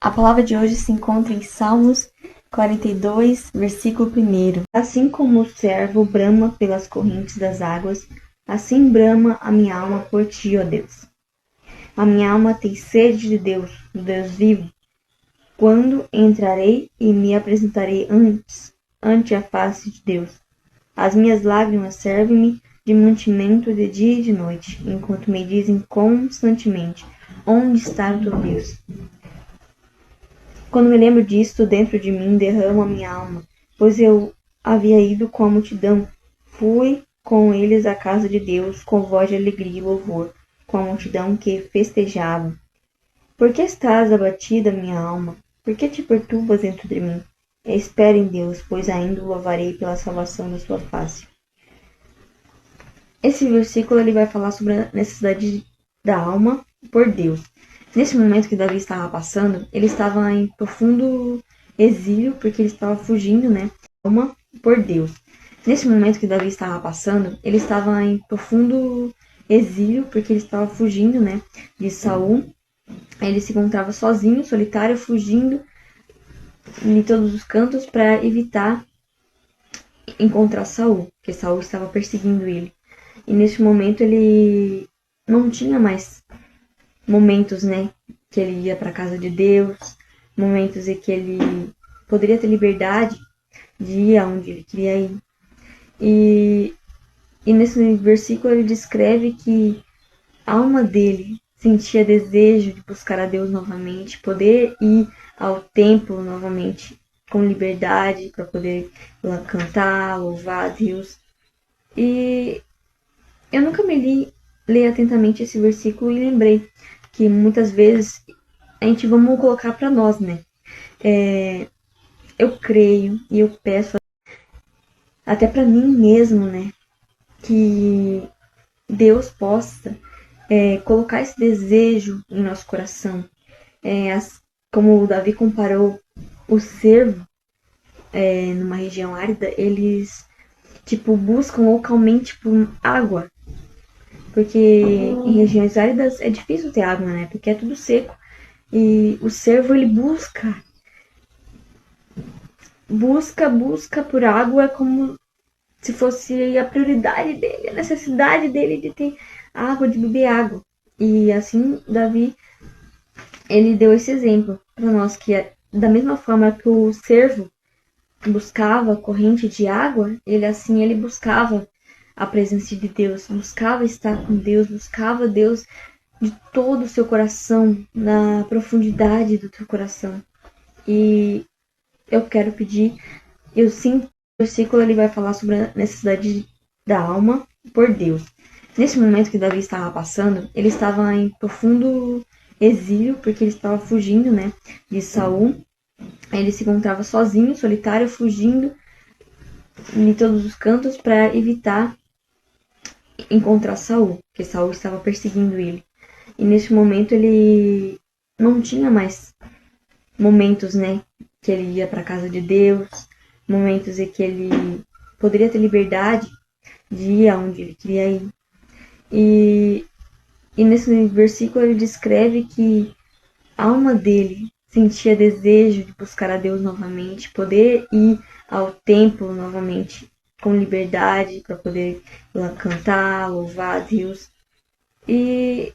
A palavra de hoje se encontra em Salmos 42, versículo 1. Assim como o servo brama pelas correntes das águas, assim brama a minha alma por ti, ó Deus. A minha alma tem sede de Deus, do Deus vivo. Quando entrarei e me apresentarei ante a face de Deus. As minhas lágrimas servem-me de mantimento de dia e de noite, enquanto me dizem constantemente: onde está o teu Deus? Quando me lembro disto, dentro de mim derramo a minha alma, pois eu havia ido com a multidão. Fui com eles à casa de Deus, com voz de alegria e louvor, com a multidão que festejava. Por que estás abatida, minha alma? Por que te perturbas dentro de mim? Espere em Deus, pois ainda o louvarei pela salvação da sua face. Esse versículo ele vai falar sobre a necessidade da alma por Deus. Nesse momento que Davi estava passando, ele estava em profundo exílio, porque ele estava fugindo, alma por Deus. Nesse momento que Davi estava passando, ele estava em profundo exílio, porque ele estava fugindo, de Saul. Ele se encontrava sozinho, solitário, fugindo em todos os cantos para evitar encontrar Saul, porque Saul estava perseguindo ele. E nesse momento ele não tinha mais momentos, que ele ia para a casa de Deus, momentos em que ele poderia ter liberdade de ir aonde ele queria ir. E nesse versículo ele descreve que a alma dele sentia desejo de buscar a Deus novamente, poder ir ao templo novamente com liberdade para poder cantar, louvar a Deus. E eu nunca me li atentamente esse versículo e lembrei que muitas vezes a gente vamos colocar para nós, eu creio e eu peço até para mim mesmo, que Deus possa colocar esse desejo em nosso coração. Como o Davi comparou o cervo numa região árida, eles buscam localmente por água. Porque em regiões áridas é difícil ter água, porque é tudo seco. E o cervo, ele busca por água como se fosse a prioridade dele, a necessidade dele de ter água, de beber água. E assim, Davi, ele deu esse exemplo para nós, que da mesma forma que o cervo buscava a corrente de água, ele buscava a presença de Deus, buscava estar com Deus, buscava Deus de todo o seu coração, na profundidade do teu coração. E eu quero pedir, eu sinto, o versículo ele vai falar sobre a necessidade da alma por Deus. Nesse momento que Davi estava passando, ele estava em profundo exílio, porque ele estava fugindo, de Saul. Ele se encontrava sozinho, solitário, fugindo em todos os cantos para evitar encontrar Saul, porque Saul estava perseguindo ele. E nesse momento ele não tinha mais momentos, que ele ia para a casa de Deus, momentos em que ele poderia ter liberdade de ir aonde ele queria ir. E nesse versículo ele descreve que a alma dele sentia desejo de buscar a Deus novamente, poder ir ao templo novamente com liberdade para poder cantar, louvar a Deus. E